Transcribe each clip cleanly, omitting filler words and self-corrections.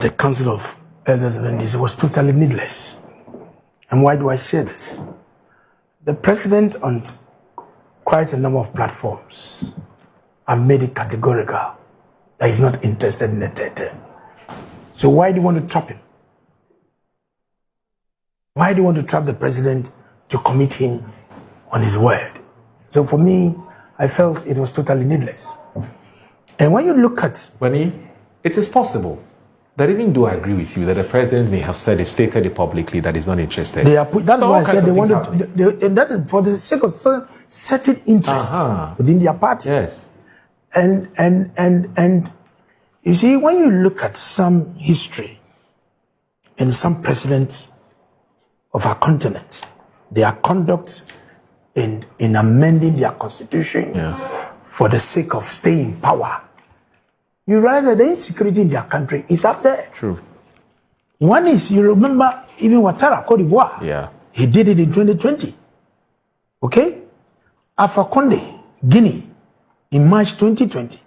the Council of Elders of NDC was totally needless. And why do I say this? The president on quite a number of platforms have made it categorical that he's not interested in the third term. So why do you want to trap him? Why do you want to trap the president to commit him on his word? So for me, I felt it was totally needless. And when you look at... It is possible that even though I agree with you that the president may have stated it publicly that he's not interested. That's why I said they wanted and that is for the sake of certain interests within their party. Yes. And you see, when you look at some history and some presidents of our continent, their conduct in amending their constitution for the sake of staying in power, you realize that the insecurity in their country is up there. True. One is, you remember, even Ouattara, Côte d'Ivoire. Yeah. He did it in 2020. Okay? Alpha Conde, Guinea, in March 2020.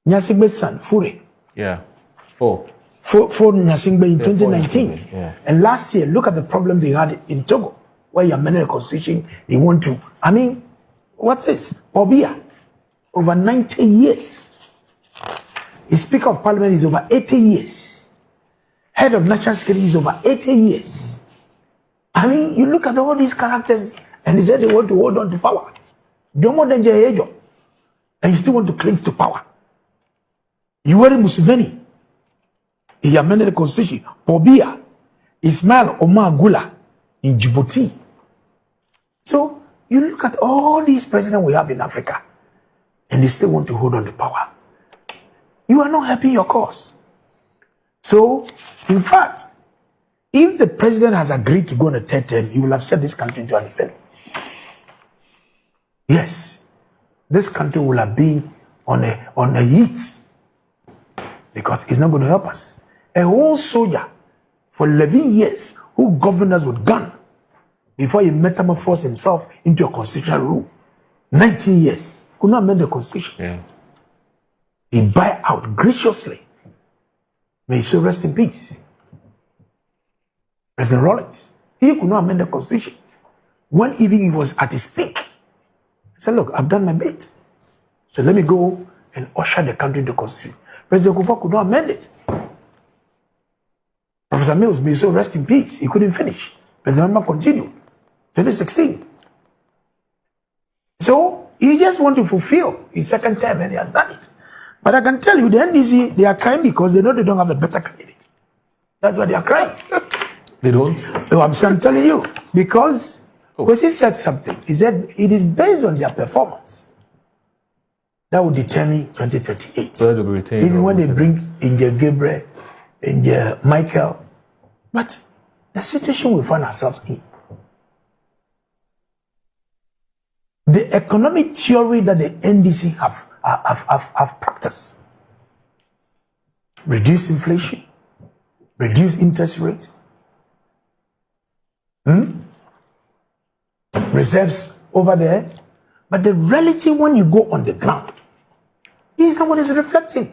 Nyasingbe's son, Fure. Yeah. For Nyasingbe in 2019. Yeah. And last year, look at the problem they had in Togo, where you amended the constitution, they want to. I mean, what's this? Obia, over 90 years. The Speaker of Parliament is over 80 years. Head of National Security is over 80 years. I mean, you look at all these characters, and they said they want to hold on to power. And you still want to cling to power. Yoweri Museveni, he amended the constitution. Pobia, Ismail Omar Gula in Djibouti. So you look at all these presidents we have in Africa, and they still want to hold on to power. You are not helping your cause. So, in fact, if the president has agreed to go on a third term, he will have set this country into an event. Yes, this country will have been on a heat because it's not going to help us. A whole soldier for 11 years who governed us with gun before he metamorphosed himself into a constitutional rule. 19 years, could not amend the constitution. Yeah. He buy out graciously. May he so rest in peace. President Rawlings, he could not amend the constitution. When even he was at his peak, he said, look, I've done my bit. So let me go and usher the country into the constitution. President Kufuor could not amend it. Professor Mills, may he so rest in peace. He couldn't finish. President Mahama continued. 2016. So he just wants to fulfill his second term and he has done it. But I can tell you, the NDC, they are crying because they know they don't have a better candidate. That's why they are crying. They don't? No, I'm telling you. Because he said something. He said it is based on their performance that will determine 2028. Even when they bring Inge Gabriel, Inge Michael. But the situation we find ourselves in, the economic theory that the NDC have practiced, reduce inflation, reduce interest rate, reserves over there, but the reality when you go on the ground is not what is reflecting,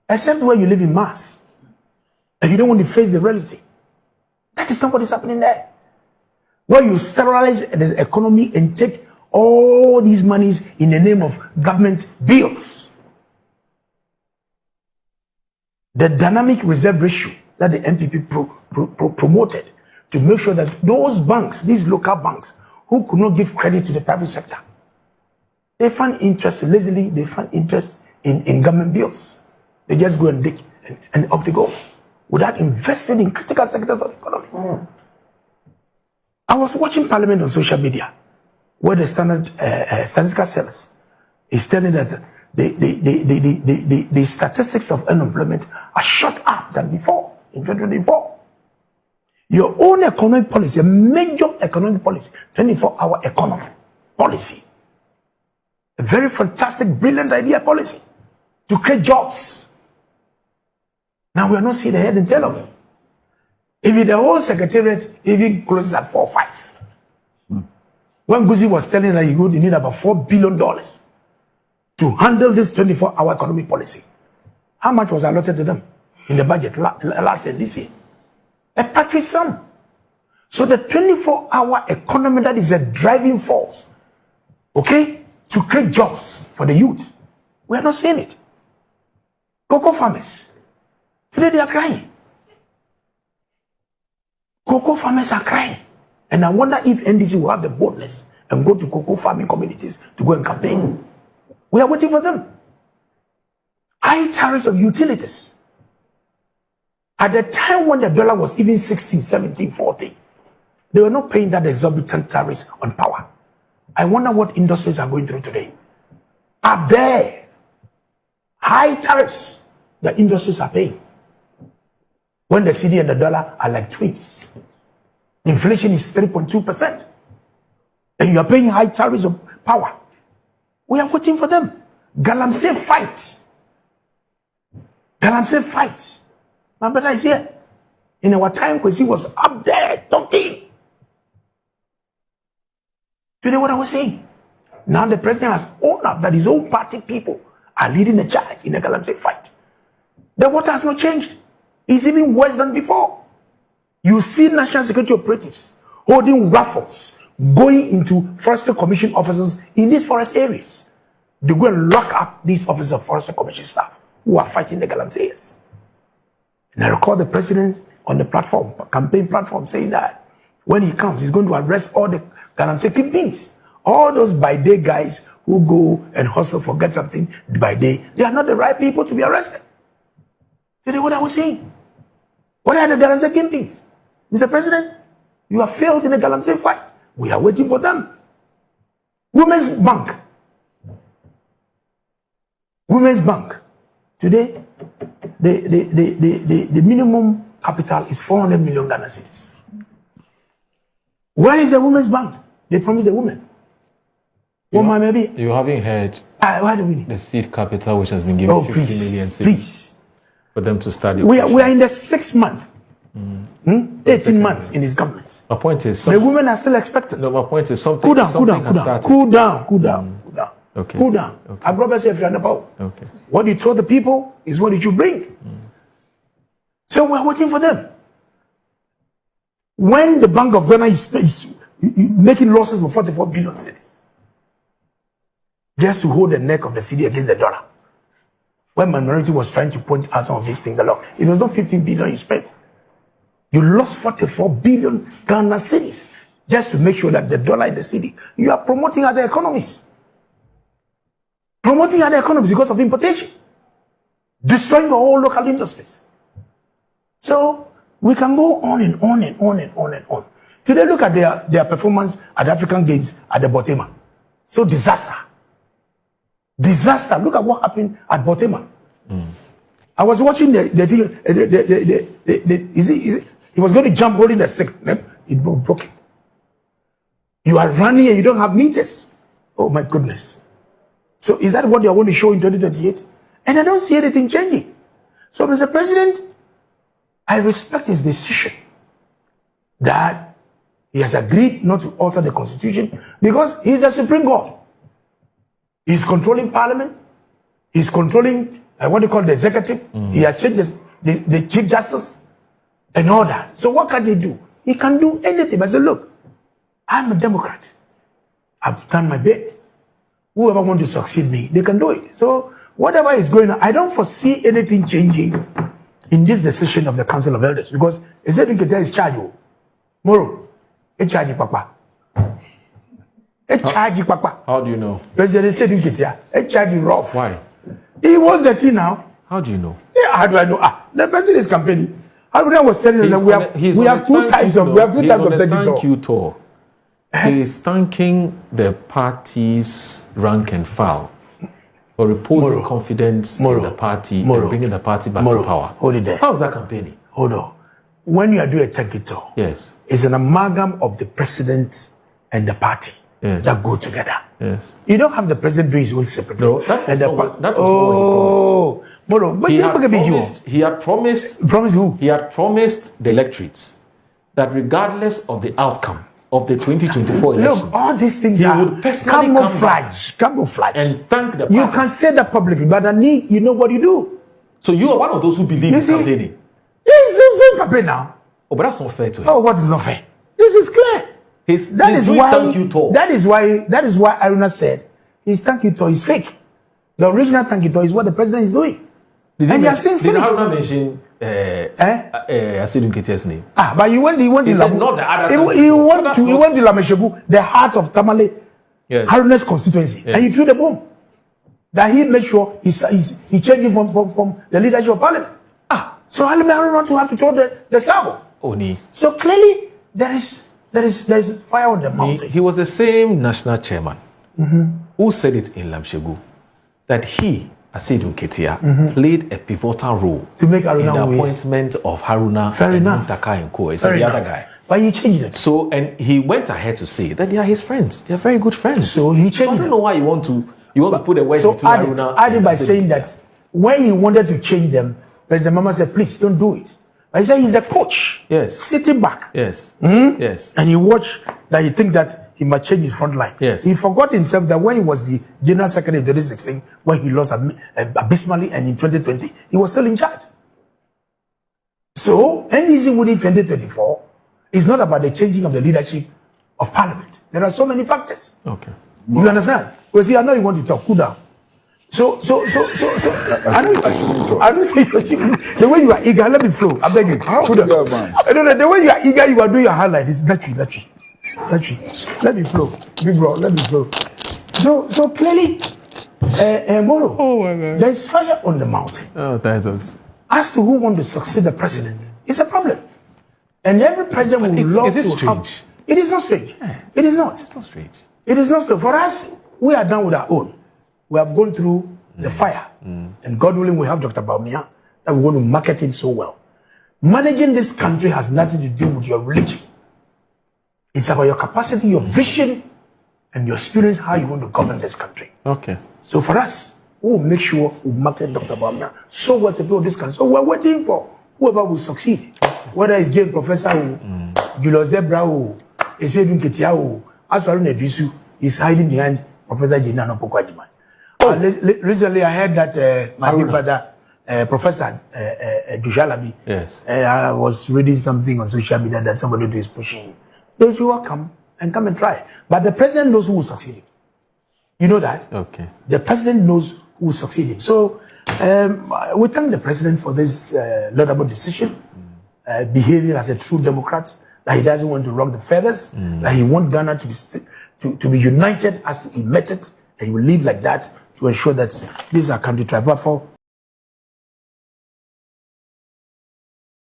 except where you live in Mars and you don't want to face the reality. That is not what is happening there. Where you sterilize the economy and take all these monies in the name of government bills. The dynamic reserve ratio that the MPP promoted to make sure that those banks, these local banks, who could not give credit to the private sector, they find interest lazily, they find interest in government bills. They just go and dig and off they go without investing in critical sectors of the economy. I was watching Parliament on social media, where the standard statistical service is telling us that the statistics of unemployment are shot up than before in 2024. Your own economic policy, a major economic policy, 24-hour economy policy, a very fantastic, brilliant idea policy to create jobs. Now we are not seeing the head and tail of it. Even the whole secretariat even closes at 4 or 5. When Guzi was telling that you need about $4 billion to handle this 24-hour economic policy, How much was allotted to them in the budget last year, this year? A paltry sum. So the 24-hour economy that is a driving force, okay, to create jobs for the youth, we are not seeing it. Cocoa farmers, today they are crying. Cocoa farmers are crying. And I wonder if NDC will have the boldness and go to cocoa farming communities to go and campaign. We are waiting for them. High tariffs of utilities. At the time when the dollar was even 16, 17, 14, they were not paying that exorbitant tariffs on power. I wonder what industries are going through today. Up there, high tariffs the industries are paying. When the cedi and the dollar are like twins. Inflation is 3.2%. And you are paying high tariffs of power. We are waiting for them. Galamsey fight. Galamsey fight. My brother is here. In our time, Kwesi was up there talking. Today, what I was saying. Now the president has owned up that his own party people are leading the charge in the Galamsey fight. The water has not changed. It's even worse than before. You see national security operatives holding raffles, going into Forestry Commission officers in these forest areas. They go and lock up these officers of Forestry Commission staff who are fighting the Galamseyers. And I recall the president on the platform, campaign platform, saying that when he comes, he's going to arrest all the Galamsey kingpins. All those by-day guys who go and hustle for get something by day, they are not the right people to be arrested. Today, what I was saying. What are the Galamsey kingpins? Mr. President, you have failed in the Galamsey fight. We are waiting for them. Women's Bank. Women's Bank. Today, the minimum capital is 400 million Ghana cedis. Where is the Women's Bank? They promised the women. You haven't heard why do we need? The seed capital which has been given 50 million cedis. Please. For them to study. We are in the 6th month. 18 months in his government. My point is... The women are still expectant. No, my point is something... Cool down. Okay. Cool down. Okay. I brought myself in the power. Okay. What you told the people is what you should bring. So we're waiting for them. When the Bank of Ghana is making losses of 44 billion cedis, just to hold the neck of the cedi against the dollar. When minority was trying to point out some of these things along, it was not 15 billion you spent. You lost 44 billion Ghana cedis just to make sure that the dollar in the cedi, you are promoting other economies. Promoting other economies because of importation. Destroying all local industries. So we can go on and on and on and on and on. Today, look at their performance at the African Games at the Botema. So disaster. Look at what happened at Botema. I was watching the thing. He was going to jump holding the stick. It broke it. You are running and you don't have meters. Oh my goodness. So is that what they are going to show in 2028? And I don't see anything changing. So Mr. President, I respect his decision that he has agreed not to alter the constitution because he's the Supreme God. He's controlling Parliament. He's controlling what they call the executive. He has changed the Chief Justice and all that. So what can he do? He can do anything. But say, look, I'm a Democrat. I've done my bit. Whoever wants to succeed me, they can do it. So whatever is going on, I don't foresee anything changing in this decision of the Council of Elders because Asiedu Nketia is charged. Moro, it's charged, Papa. It's charged, Papa. How do you know? President Asiedu Nketia, it's charged rough. Why? He was the thing now. How do you know? Yeah, how do I know? The president is campaigning. I was telling us that we have two types of thank you tour. He is thanking the party's rank and file for reposing confidence in the party and bringing the party back to power. Hold it there. How is that campaigning? Hold on. When you are doing a thank you tour, yes, it's an amalgam of the president and the party that go together. Yes. You don't have the president doing his own separately. No, that was Moro, but he had promised. Promised who? He had promised the electorates that regardless of the outcome of the 2024 elections, look, all these things are camouflage. And thank the party. You can say that publicly, but I need, you know what you do. So you are one of those who believe in campaigning. He's doing campaign now. Oh, but that's not fair to him. Oh, what is not fair? This is clear. That is why Aruna said his thank you tour is fake. The original thank you tour is what the president is doing. And they are since finished. Did Aruna mention Asiedu Nketia's name? But he went to not the other he went to Lameshebu, the heart of Tamale, Haruna's constituency, and he threw the bomb. That he made sure he changed him from the leadership of parliament. So Haruna to have to throw the sabo. So clearly there is fire on the mountain. He was the same national chairman who said it in Lameshebu that he, Asiedu Nketia, played a pivotal role to make Haruna in the appointment of Haruna and Muntaka and Co. The other guy. But he changed it. So, and he went ahead to say that they are his friends. They are very good friends. So he changed it. I don't know why you want to put the word between Haruna. Add it by saying that when he wanted to change them, President Mahama said, please don't do it. But he said he's the coach. Yes. Sitting back. Yes. Yes. And he watched that he think that he might change his front line. Yes. He forgot himself that when he was the general secretary in 2016, when he lost abysmally, and in 2020, he was still in charge. So, NDC winning 2024 is not about the changing of the leadership of parliament. There are so many factors. Okay. You understand? Because I know you want to talk. Cool down. So, I don't say the way you are eager. Let me flow. I beg you. How could you, man? I don't know the way you are eager. You are doing your highlight. It's naturally. Let me flow, big bro. Let me flow. So clearly, Moro, there is fire on the mountain. Oh, titles. As to who want to succeed the president, it's a problem, and every president would love to have. It is not strange. Yeah. It is not. It's not strange. It is not strange. For us, we are done with our own. We have gone through the fire. And God willing, we have Dr. Baumia that we're going to market him so well. Managing this country has nothing to do with your religion. It's about your capacity, your vision, and your experience, how you want to govern this country. Okay. So for us, we'll make sure we market Dr. Baumia so well to build this country. So we're waiting for whoever will succeed. Whether it's Jane Professor or Julius Debra or Asiedu Nketia or Asfaru Nebisu is hiding behind Professor Jina Nopokwajiman. Recently, I heard that my big brother, Professor Jushalabi, I was reading something on social media that somebody is pushing. Those who will come and try. But the president knows who will succeed him. You know that? Okay. The president knows who will succeed him. So we thank the president for this laudable decision, behaving as a true Democrat, that he doesn't want to rock the feathers, that he wants Ghana to be united as he met it, and he will live like that to ensure that this is our country. But for